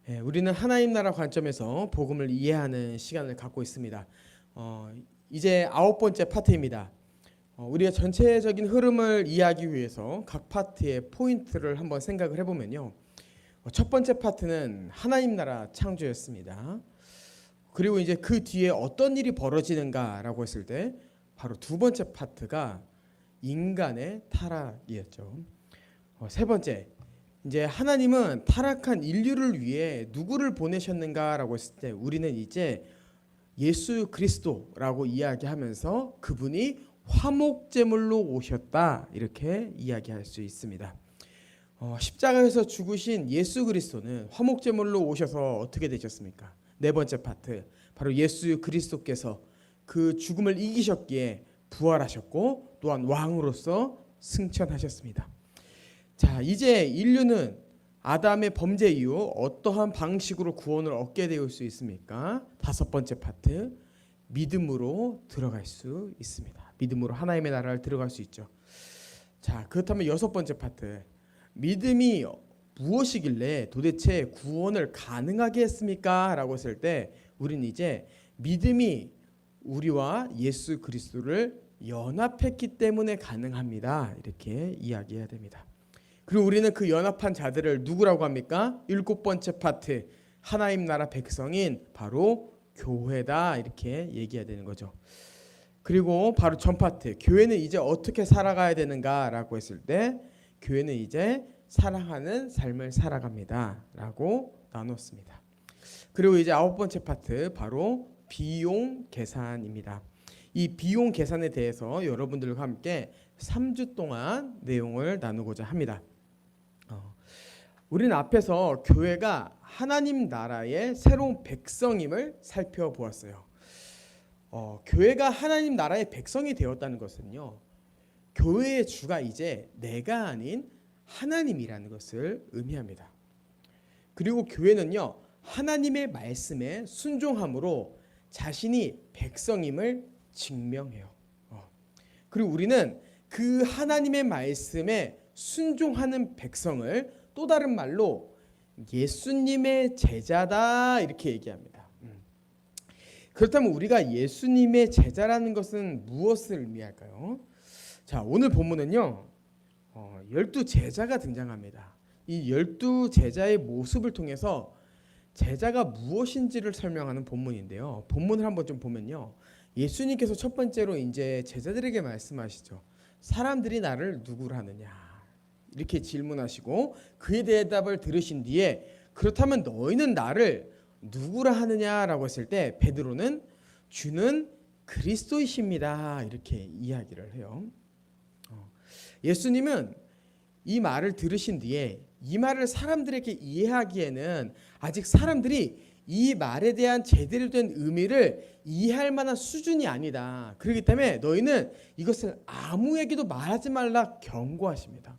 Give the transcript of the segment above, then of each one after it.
우리는 하나님 나라 관점에서 복음을 이해하는 시간을 갖고 있습니다. 이제 9번째 파트입니다. 우리가 전체적인 흐름을 이해하기 위해서 각 파트의 포인트를 한번 생각을 해보면요. 첫 번째 파트는 하나님 나라 창조였습니다. 그리고 이제 그 뒤에 어떤 일이 벌어지는가라고 했을 때 바로 두 번째 파트가 인간의 타락이었죠. 세 번째, 이제 하나님은 타락한 인류를 위해 누구를 보내셨는가라고 했을 때 우리는 이제 예수 그리스도라고 이야기하면서 그분이 화목제물로 오셨다 이렇게 이야기할 수 있습니다. 십자가에서 죽으신 예수 그리스도는 화목제물로 오셔서 어떻게 되셨습니까? 네 번째 파트, 바로 예수 그리스도께서 그 죽음을 이기셨기에 부활하셨고 또한 왕으로서 승천하셨습니다. 자, 이제 인류는 아담의 범죄 이후 어떠한 방식으로 구원을 얻게 될 수 있습니까? 다섯 번째 파트, 믿음으로 들어갈 수 있습니다. 믿음으로 하나님의 나라를 들어갈 수 있죠. 자, 그렇다면 여섯 번째 파트, 믿음이 무엇이길래 도대체 구원을 가능하게 했습니까? 라고 했을 때 우리는 이제 믿음이 우리와 예수 그리스도를 연합했기 때문에 가능합니다. 이렇게 이야기해야 됩니다. 그리고 우리는 그 연합한 자들을 누구라고 합니까? 일곱 번째 파트, 하나님 나라 백성인 바로 교회다 이렇게 얘기해야 되는 거죠. 그리고 바로 전 파트, 교회는 이제 어떻게 살아가야 되는가라고 했을 때 교회는 이제 사랑하는 삶을 살아갑니다 라고 나눴습니다. 그리고 이제 아홉 번째 파트, 바로 비용 계산입니다. 이 비용 계산에 대해서 여러분들과 함께 3주 동안 내용을 나누고자 합니다. 우리는 앞에서 교회가 하나님 나라의 새로운 백성임을 살펴보았어요. 교회가 하나님 나라의 백성이 되었다는 것은요, 교회의 주가 이제 내가 아닌 하나님이라는 것을 의미합니다. 그리고 교회는요, 하나님의 말씀에 순종함으로 자신이 백성임을 증명해요. 그리고 우리는 그 하나님의 말씀에 순종하는 백성을 또 다른 말로 예수님의 제자다 이렇게 얘기합니다. 그렇다면 우리가 예수님의 제자라는 것은 무엇을 의미할까요? 자, 오늘 본문은요, 12제자가 등장합니다. 이 12제자의 모습을 통해서 제자가 무엇인지를 설명하는 본문인데요. 본문을 한번 좀 보면요, 예수님께서 첫 번째로 이제 제자들에게 말씀하시죠. 사람들이 나를 누구로 하느냐 이렇게 질문하시고 그에 대답을 들으신 뒤에 그렇다면 너희는 나를 누구라 하느냐라고 했을 때 베드로는 주는 그리스도이십니다 이렇게 이야기를 해요. 예수님은 이 말을 들으신 뒤에 이 말을 사람들에게 이해하기에는 아직 사람들이 이 말에 대한 제대로 된 의미를 이해할 만한 수준이 아니다. 그렇기 때문에 너희는 이것을 아무에게도 말하지 말라 경고하십니다.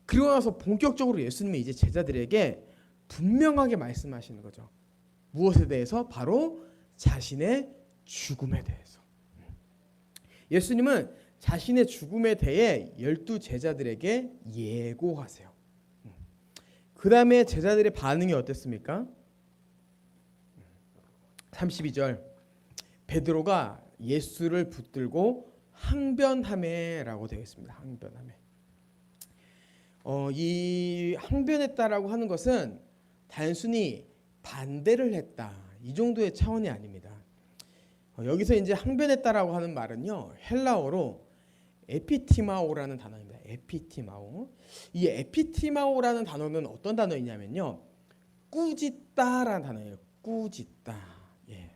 그리고 나서 본격적으로 예수님이 이제 제자들에게 분명하게 말씀하시는 거죠. 무엇에 대해서? 바로 자신의 죽음에 대해서. 예수님은 자신의 죽음에 대해 12제자들에게 예고하세요. 그 다음에 제자들의 반응이 어땠습니까? 32절, 베드로가 예수를 붙들고 항변하매라고 되어 있습니다. 항변하매. 이 항변했다라고 하는 것은 단순히 반대를 했다 이 정도의 차원이 아닙니다. 여기서 이제 항변했다라고 하는 말은요, 헬라어로 에피티마오라는 단어입니다. 에피티마오. 이 에피티마오라는 단어는 어떤 단어이냐면요, 꾸짖다라는 단어예요. 꾸짖다. 예.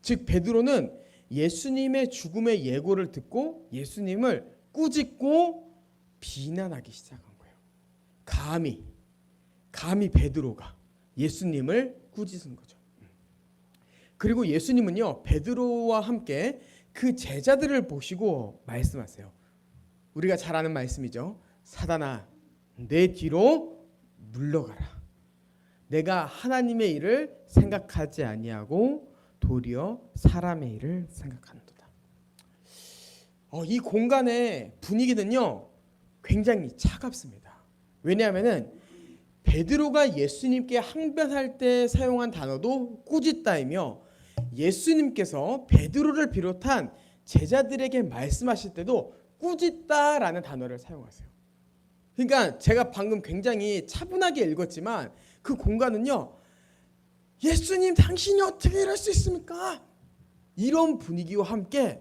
즉 베드로는 예수님의 죽음의 예고를 듣고 예수님을 꾸짖고 비난하기 시작한 거예요. 감히 베드로가 예수님을 꾸짖은 거죠. 그리고 예수님은요, 베드로와 함께 그 제자들을 보시고 말씀하세요. 우리가 잘 아는 말씀이죠. 사단아, 내 뒤로 물러가라. 내가 하나님의 일을 생각하지 아니하고 도리어 사람의 일을 생각하는도다. 이 공간의 분위기는요, 굉장히 차갑습니다. 왜냐하면은 베드로가 예수님께 항변할 때 사용한 단어도 꾸짖다이며 예수님께서 베드로를 비롯한 제자들에게 말씀하실 때도 꾸짖다라는 단어를 사용하세요. 그러니까 제가 방금 굉장히 차분하게 읽었지만 그 공간은요, 예수님 당신이 어떻게 이럴 수 있습니까? 이런 분위기와 함께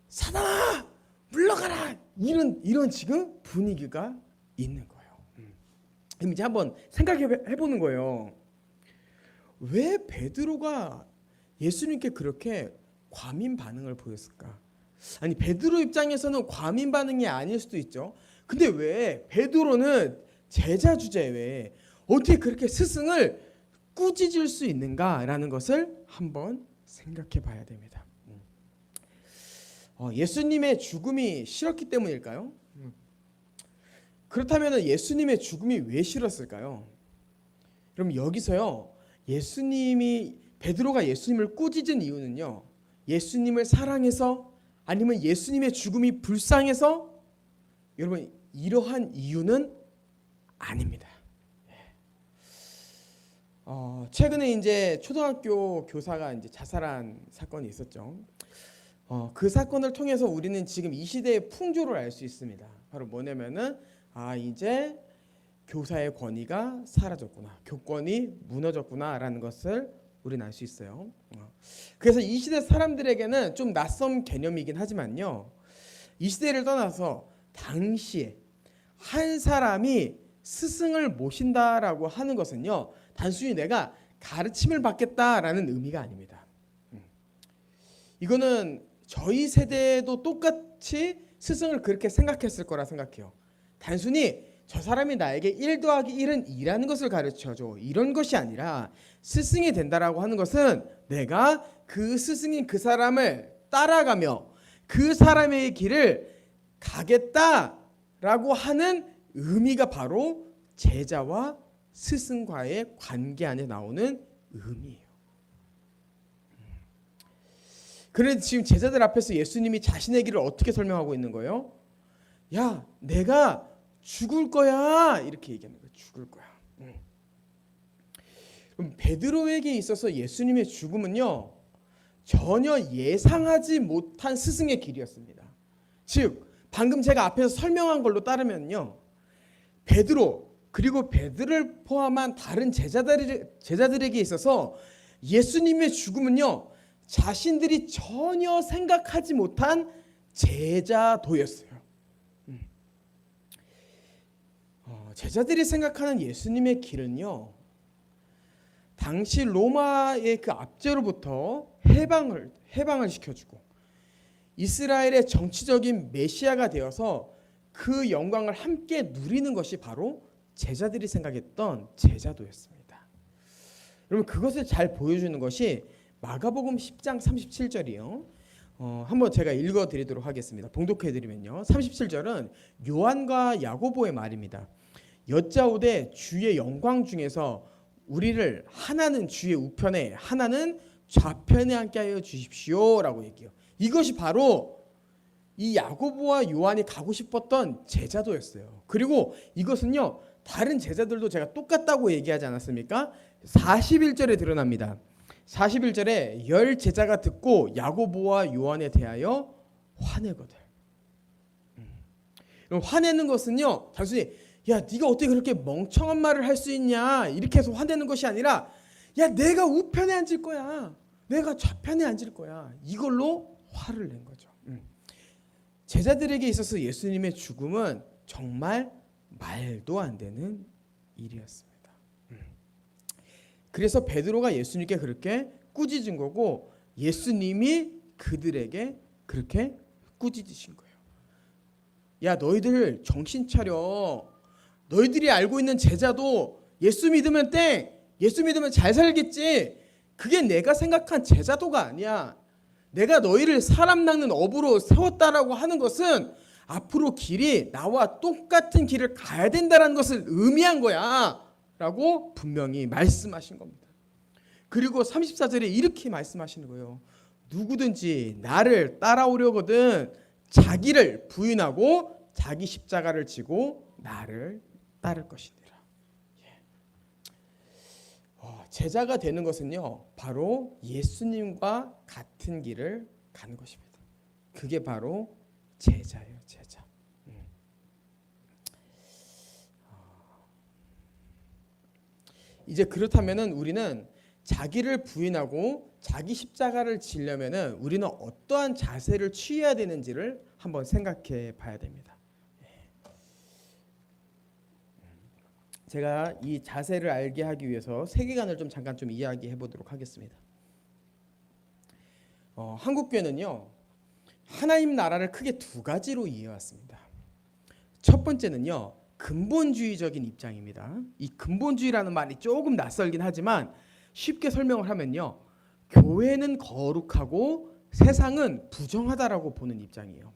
사단아 물러가라, 이런 지금 분위기가 있는 거예요. 그럼 이제 한번 생각해 보는 거예요. 왜 베드로가 예수님께 그렇게 과민 반응을 보였을까? 아니, 베드로 입장에서는 과민 반응이 아닐 수도 있죠. 근데 왜 베드로는 제자 주제에 어떻게 그렇게 스승을 꾸짖을 수 있는가라는 것을 한번 생각해 봐야 됩니다. 예수님의 죽음이 싫었기 때문일까요? 그렇다면 예수님의 죽음이 왜 싫었을까요? 그럼 여기서요, 베드로가 예수님을 꾸짖은 이유는요, 예수님을 사랑해서 아니면 예수님의 죽음이 불쌍해서, 여러분 이러한 이유는 아닙니다. 최근에 이제 초등학교 교사가 이제 자살한 사건이 있었죠. 그 사건을 통해서 우리는 지금 이 시대의 풍조를 알 수 있습니다. 바로 뭐냐면은 이제 교사의 권위가 사라졌구나, 교권이 무너졌구나라는 것을 우리는 알 수 있어요. 그래서 이 시대 사람들에게는 좀 낯선 개념이긴 하지만요, 이 시대를 떠나서 당시에 한 사람이 스승을 모신다라고 하는 것은요, 단순히 내가 가르침을 받겠다라는 의미가 아닙니다. 이거는 저희 세대도 똑같이 스승을 그렇게 생각했을 거라 생각해요. 단순히 저 사람이 나에게 1 더하기 1은 2라는 것을 가르쳐줘, 이런 것이 아니라 스승이 된다라고 하는 것은 내가 그 스승인 그 사람을 따라가며 그 사람의 길을 가겠다라고 하는 의미가 바로 제자와 스승과의 관계 안에 나오는 의미예요. 그런데 지금 제자들 앞에서 예수님이 자신의 길을 어떻게 설명하고 있는 거예요? 야, 내가 죽을 거야, 이렇게 얘기하는 거예요. 죽을 거야. 그럼 베드로에게 있어서 예수님의 죽음은요, 전혀 예상하지 못한 스승의 길이었습니다. 즉 방금 제가 앞에서 설명한 걸로 따르면요, 베드로 그리고 베드로를 포함한 다른 제자들에게 있어서 예수님의 죽음은요, 자신들이 전혀 생각하지 못한 제자도였어요. 제자들이 생각하는 예수님의 길은요, 당시 로마의 그 압제로부터 해방을 시켜주고 이스라엘의 정치적인 메시아가 되어서 그 영광을 함께 누리는 것이 바로 제자들이 생각했던 제자도였습니다. 여러분, 그것을 잘 보여주는 것이 마가복음 10장 37절이요. 한번 제가 읽어드리도록 하겠습니다. 봉독해드리면요, 37절은 요한과 야고보의 말입니다. 여짜오되 주의 영광 중에서 우리를 하나는 주의 우편에 하나는 좌편에 앉게 하여 주십시오라고 얘기해요. 이것이 바로 이 야고보와 요한이 가고 싶었던 제자도였어요. 그리고 이것은요, 다른 제자들도 제가 똑같다고 얘기하지 않았습니까? 41절에 드러납니다. 41절에 열 제자가 듣고 야고보와 요한에 대하여 화내거든. 화내는 것은요, 단순히 야, 네가 어떻게 그렇게 멍청한 말을 할 수 있냐, 이렇게 해서 화내는 것이 아니라, 야, 내가 우편에 앉을 거야, 내가 좌편에 앉을 거야, 이걸로 화를 낸 거죠. 제자들에게 있어서 예수님의 죽음은 정말 말도 안 되는 일이었습니다. 그래서 베드로가 예수님께 그렇게 꾸짖은 거고, 예수님이 그들에게 그렇게 꾸짖으신 거예요. 야, 너희들 정신 차려. 너희들이 알고 있는 제자도 예수 믿으면 땡, 예수 믿으면 잘 살겠지, 그게 내가 생각한 제자도가 아니야. 내가 너희를 사람 낚는 어부로 세웠다라고 하는 것은 앞으로 길이 나와 똑같은 길을 가야 된다는 것을 의미한 거야 라고 분명히 말씀하신 겁니다. 그리고 34절에 이렇게 말씀하시는 거예요. 누구든지 나를 따라오려거든 자기를 부인하고 자기 십자가를 지고 나를 따를 것이니라. 예. 제자가 되는 것은요, 바로 예수님과 같은 길을 가는 것입니다. 그게 바로 제자예요, 제자. 이제 그렇다면은 우리는 자기를 부인하고 자기 십자가를 지려면은 우리는 어떠한 자세를 취해야 되는지를 한번 생각해 봐야 됩니다. 제가 이 자세를 알게 하기 위해서 세계관을 좀 잠깐 좀 이야기해 보도록 하겠습니다. 한국교회는요, 하나님 나라를 크게 두 가지로 이해해왔습니다. 첫 번째는요, 근본주의적인 입장입니다. 이 근본주의라는 말이 조금 낯설긴 하지만 쉽게 설명을 하면요, 교회는 거룩하고 세상은 부정하다라고 보는 입장이에요.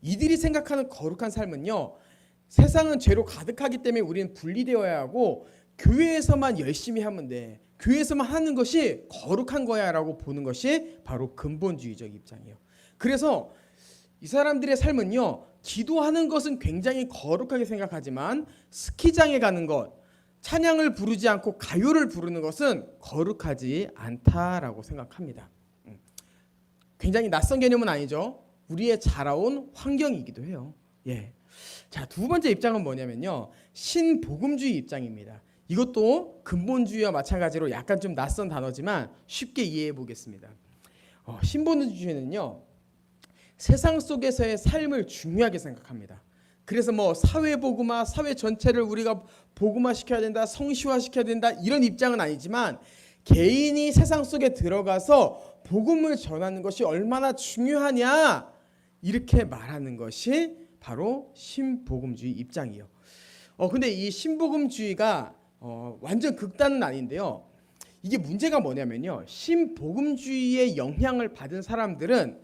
이들이 생각하는 거룩한 삶은요, 세상은 죄로 가득하기 때문에 우리는 분리되어야 하고 교회에서만 열심히 하면 돼, 교회에서만 하는 것이 거룩한 거야 라고 보는 것이 바로 근본주의적 입장이에요. 그래서 이 사람들의 삶은요, 기도하는 것은 굉장히 거룩하게 생각하지만 스키장에 가는 것, 찬양을 부르지 않고 가요를 부르는 것은 거룩하지 않다라고 생각합니다. 굉장히 낯선 개념은 아니죠. 우리의 자라온 환경이기도 해요. 예. 자, 두 번째 입장은 뭐냐면요, 신복음주의 입장입니다. 이것도 근본주의와 마찬가지로 약간 좀 낯선 단어지만 쉽게 이해해 보겠습니다. 신복음주의는요, 세상 속에서의 삶을 중요하게 생각합니다. 그래서 뭐 사회 복음화, 사회 전체를 우리가 복음화 시켜야 된다, 성시화 시켜야 된다, 이런 입장은 아니지만 개인이 세상 속에 들어가서 복음을 전하는 것이 얼마나 중요하냐, 이렇게 말하는 것이 바로 신복음주의 입장이에요. 근데 이 신복음주의가 완전 극단은 아닌데요, 이게 문제가 뭐냐면요, 신복음주의의 영향을 받은 사람들은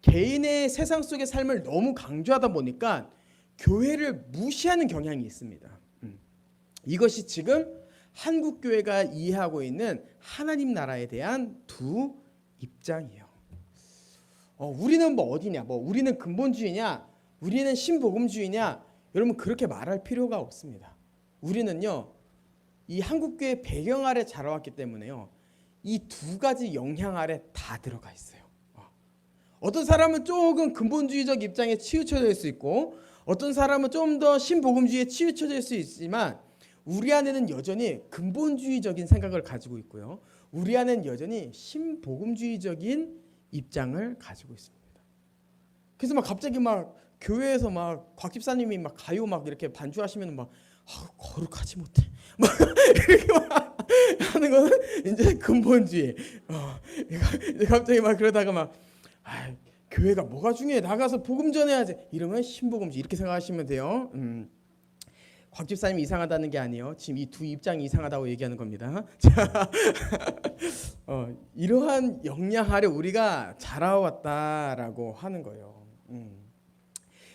개인의 세상 속의 삶을 너무 강조하다 보니까 교회를 무시하는 경향이 있습니다. 이것이 지금 한국 교회가 이해하고 있는 하나님 나라에 대한 두 입장이에요. 우리는 뭐 어디냐, 뭐 우리는 근본주의냐, 우리는 신복음주의냐, 여러분 그렇게 말할 필요가 없습니다. 우리는요, 이 한국 교회 배경 아래 자라왔기 때문에요, 이 두 가지 영향 아래 다 들어가 있어요. 어떤 사람은 조금 근본주의적 입장에 치우쳐질 수 있고 어떤 사람은 좀 더 신복음주의에 치우쳐질 수 있지만 우리 안에는 여전히 근본주의적인 생각을 가지고 있고요, 우리 안에는 여전히 신복음주의적인 입장을 가지고 있습니다. 그래서 막 갑자기 막 교회에서 막 곽 집사님이 막 가요 막 이렇게 반주하시면 막 거룩하지 못해 막 이렇게 막 하는 거는 이제 근본주의. 갑자기 막 그러다가 막 교회가 뭐가 중요해, 나가서 복음 전해야지, 이러면 신복음주의 이렇게 생각하시면 돼요. 곽 집사님이 이상하다는 게 아니에요. 지금 이 두 입장이 이상하다고 얘기하는 겁니다. 자, 이러한 역량 아래 우리가 자라왔다라고 하는 거예요.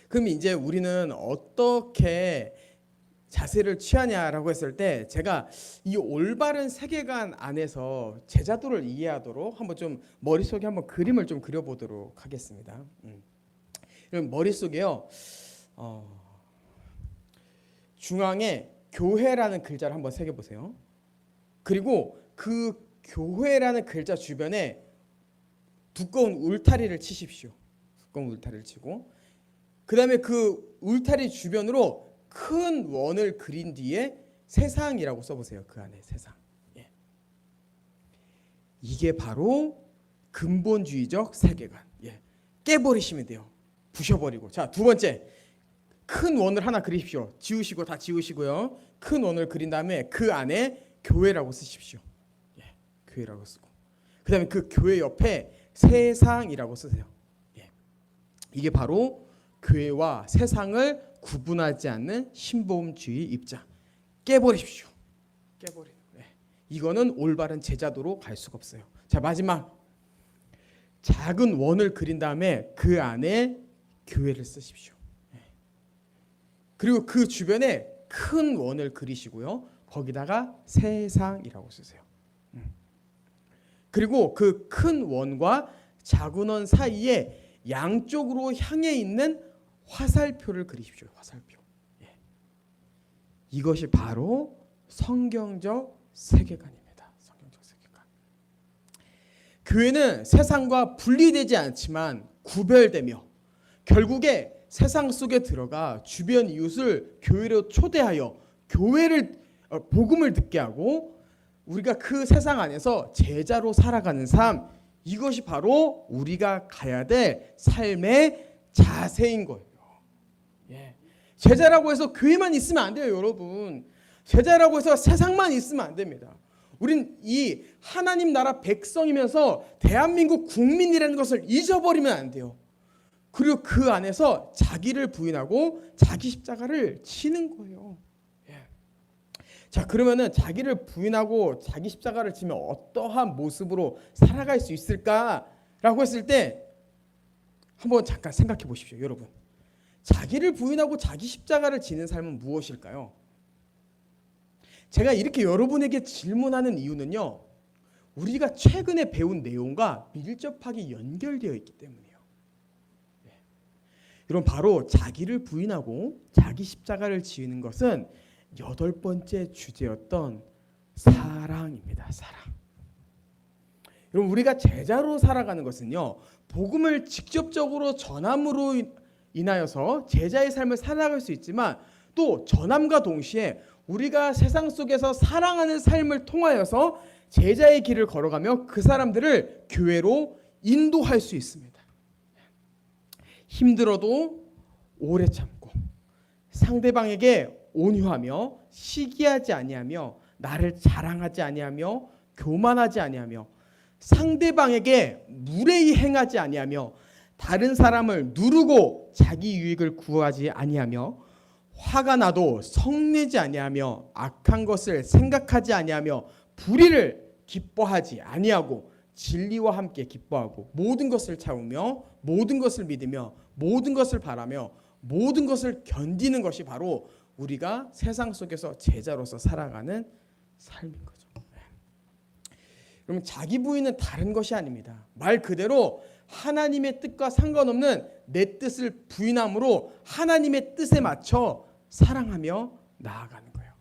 그럼 이제 우리는 어떻게 자세를 취하냐라고 했을 때 제가 이 올바른 세계관 안에서 제자도를 이해하도록 한번 좀 머릿속에 한번 그림을 좀 그려보도록 하겠습니다. 머릿속에요, 중앙에 교회라는 글자를 한번 새겨보세요. 그리고 그 교회라는 글자 주변에 두꺼운 울타리를 치십시오. 두꺼운 울타리를 치고 그 다음에 그 울타리 주변으로 큰 원을 그린 뒤에 세상이라고 써보세요. 그 안에 세상. 예. 이게 바로 근본주의적 세계관. 예. 깨버리시면 돼요. 부셔버리고. 자, 두 번째, 큰 원을 하나 그리십시오. 지우시고 다 지우시고요. 큰 원을 그린 다음에 그 안에 교회라고 쓰십시오. 예. 교회라고 쓰고. 그 다음에 그 교회 옆에 세상이라고 쓰세요. 예. 이게 바로 교회와 세상을 구분하지 않는 신복음주의 입장. 깨버리십시오. 깨버리는. 네. 이거는 올바른 제자도로 갈 수가 없어요. 자, 마지막, 작은 원을 그린 다음에 그 안에 교회를 쓰십시오. 네. 그리고 그 주변에 큰 원을 그리시고요, 거기다가 세상이라고 쓰세요. 그리고 그 큰 원과 작은 원 사이에 양쪽으로 향해 있는 화살표를 그리십시오. 화살표. 예. 이것이 바로 성경적 세계관입니다. 성경적 교회는 세상과 분리되지 않지만 구별되며 결국에 세상 속에 들어가 주변 이웃을 교회로 초대하여 복음을 듣게 하고 우리가 그 세상 안에서 제자로 살아가는 삶, 이것이 바로 우리가 가야 될 삶의 자세인 거예요. 제자라고 해서 교회만 있으면 안 돼요, 여러분. 제자라고 해서 세상만 있으면 안 됩니다. 우린 이 하나님 나라 백성이면서 대한민국 국민이라는 것을 잊어버리면 안 돼요. 그리고 그 안에서 자기를 부인하고 자기 십자가를 지는 거예요. 자, 그러면은 자기를 부인하고 자기 십자가를 지면 어떠한 모습으로 살아갈 수 있을까라고 했을 때 한번 잠깐 생각해 보십시오, 여러분. 자기를 부인하고 자기 십자가를 지는 삶은 무엇일까요? 제가 이렇게 여러분에게 질문하는 이유는요, 우리가 최근에 배운 내용과 밀접하게 연결되어 있기 때문이에요. 여러분, 바로 자기를 부인하고 자기 십자가를 지는 것은 8번째 주제였던 사랑입니다. 사랑. 여러분, 우리가 제자로 살아가는 것은요, 복음을 직접적으로 전함으로 인하여서 제자의 삶을 살아갈 수 있지만 또 전함과 동시에 우리가 세상 속에서 사랑하는 삶을 통하여서 제자의 길을 걸어가며 그 사람들을 교회로 인도할 수 있습니다. 힘들어도 오래 참고 상대방에게 온유하며 시기하지 아니하며 나를 자랑하지 아니하며 교만하지 아니하며 상대방에게 무례히 행하지 아니하며 다른 사람을 누르고 자기 유익을 구하지 아니하며 화가 나도 성내지 아니하며 악한 것을 생각하지 아니하며 불의를 기뻐하지 아니하고 진리와 함께 기뻐하고 모든 것을 참으며 모든 것을 믿으며 모든 것을 바라며 모든 것을 견디는 것이 바로 우리가 세상 속에서 제자로서 살아가는 삶인 거죠. 그러면 자기 부인은 다른 것이 아닙니다. 말 그대로 하나님의 뜻과 상관없는 내 뜻을 부인함으로 하나님의 뜻에 맞춰 사랑하며 나아가는 거예요.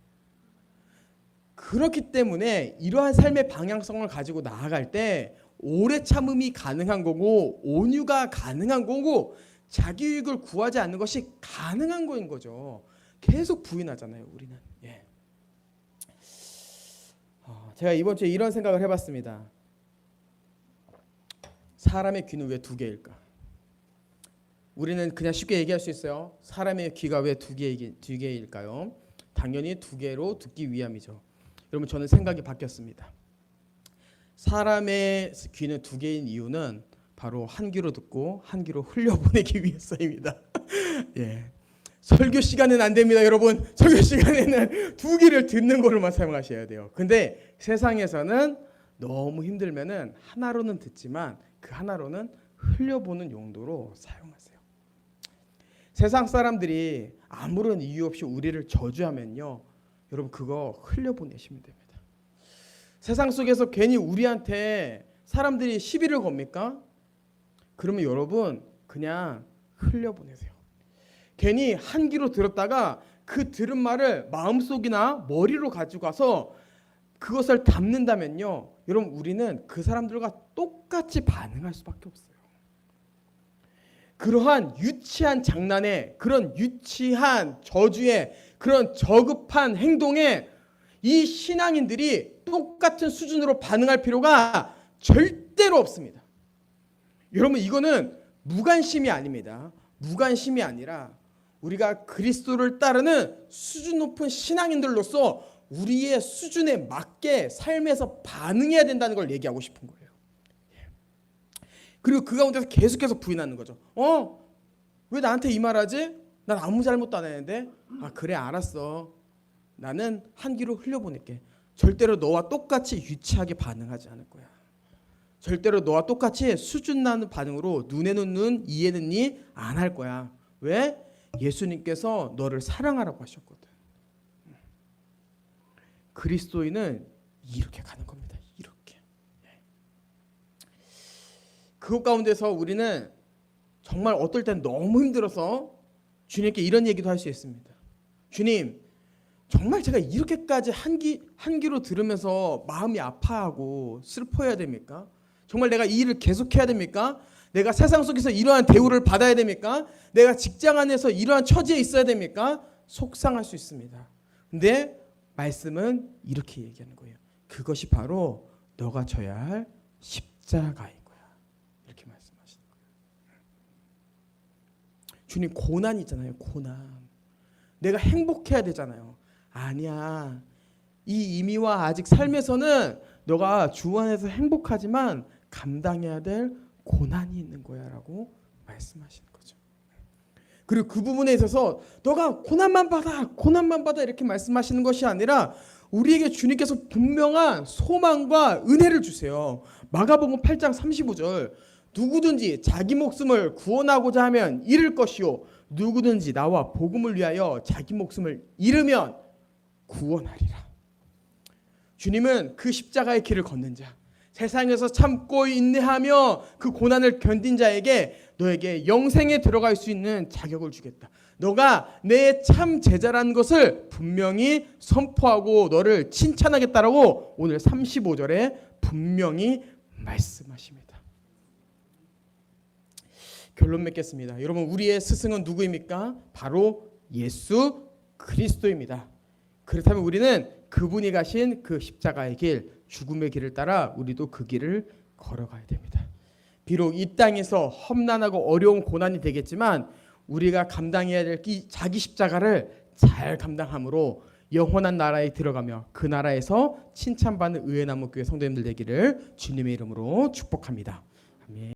그렇기 때문에 이러한 삶의 방향성을 가지고 나아갈 때 오래 참음이 가능한 거고 온유가 가능한 거고 자기 유익을 구하지 않는 것이 가능한 거인 거죠. 계속 부인하잖아요, 우리는. 제가 이번 주에 이런 생각을 해봤습니다. 사람의 귀는 왜 2개일까? 우리는 그냥 쉽게 얘기할 수 있어요. 사람의 귀가 왜 2개일까요? 당연히 2개로 듣기 위함이죠. 여러분, 저는 생각이 바뀌었습니다. 사람의 귀는 2개인 이유는 바로 한 귀로 듣고 한 귀로 흘려보내기 위해서입니다. 설교 시간은 안 됩니다, 여러분. 설교 시간에는 2귀를 듣는 걸로만 사용하셔야 돼요. 근데 세상에서는 너무 힘들면은 하나로는 듣지만 그 하나로는 흘려보는 용도로 사용하세요. 세상 사람들이 아무런 이유 없이 우리를 저주하면요, 여러분 그거 흘려보내시면 됩니다. 세상 속에서 괜히 우리한테 사람들이 시비를 겁니까? 그러면 여러분 그냥 흘려보내세요. 괜히 한 귀로 들었다가 그 들은 말을 마음속이나 머리로 가지고 가서 그것을 담는다면요, 여러분 우리는 그 사람들과 똑같이 반응할 수밖에 없어요. 그러한 유치한 장난에, 그런 유치한 저주에, 그런 저급한 행동에 이 신앙인들이 똑같은 수준으로 반응할 필요가 절대로 없습니다. 여러분, 이거는 무관심이 아닙니다. 무관심이 아니라 우리가 그리스도를 따르는 수준 높은 신앙인들로서 우리의 수준에 맞게 삶에서 반응해야 된다는 걸 얘기하고 싶은 거예요. 그리고 그 가운데서 계속해서 부인하는 거죠. 왜 나한테 이 말하지? 난 아무 잘못도 안 했는데. 그래, 알았어. 나는 한 귀로 흘려보낼게. 절대로 너와 똑같이 유치하게 반응하지 않을 거야. 절대로 너와 똑같이 수준 나는 반응으로 눈에는 눈, 이에는 이 안 할 거야. 왜? 예수님께서 너를 사랑하라고 하셨거든. 그리스도인은 이렇게 가는 겁니다. 이렇게. 그것 가운데서 우리는 정말 어떨 땐 너무 힘들어서 주님께 이런 얘기도 할 수 있습니다. 주님, 정말 제가 이렇게까지 한 귀로 들으면서 마음이 아파하고 슬퍼해야 됩니까? 정말 내가 이 일을 계속해야 됩니까? 내가 세상 속에서 이러한 대우를 받아야 됩니까? 내가 직장 안에서 이러한 처지에 있어야 됩니까? 속상할 수 있습니다. 근데 말씀은 이렇게 얘기하는 거예요. 그것이 바로 너가 져야 할 십자가인 거야. 이렇게 말씀하시는 거예요. 주님, 고난이 있잖아요. 고난. 내가 행복해야 되잖아요. 아니야. 이 이미와 아직 삶에서는 너가 주 안에서 행복하지만 감당해야 될 고난이 있는 거야 라고 말씀하시는 거죠. 그리고 그 부분에 있어서 너가 고난만 받아 이렇게 말씀하시는 것이 아니라 우리에게 주님께서 분명한 소망과 은혜를 주세요. 마가복음 8장 35절 누구든지 자기 목숨을 구원하고자 하면 잃을 것이요 누구든지 나와 복음을 위하여 자기 목숨을 잃으면 구원하리라. 주님은 그 십자가의 길을 걷는 자, 세상에서 참고 인내하며 그 고난을 견딘 자에게 너에게 영생에 들어갈 수 있는 자격을 주겠다. 너가 내 참 제자라는 것을 분명히 선포하고 너를 칭찬하겠다라고 오늘 35절에 분명히 말씀하십니다. 결론 맺겠습니다. 여러분, 우리의 스승은 누구입니까? 바로 예수 그리스도입니다. 그렇다면 우리는 그분이 가신 그 십자가의 길, 죽음의 길을 따라 우리도 그 길을 걸어가야 됩니다. 비록 이 땅에서 험난하고 어려운 고난이 되겠지만 우리가 감당해야 될 자기 십자가를 잘 감당함으로 영원한 나라에 들어가며 그 나라에서 칭찬받는 의의 나무교회 성도님들 되기를 주님의 이름으로 축복합니다. 아멘.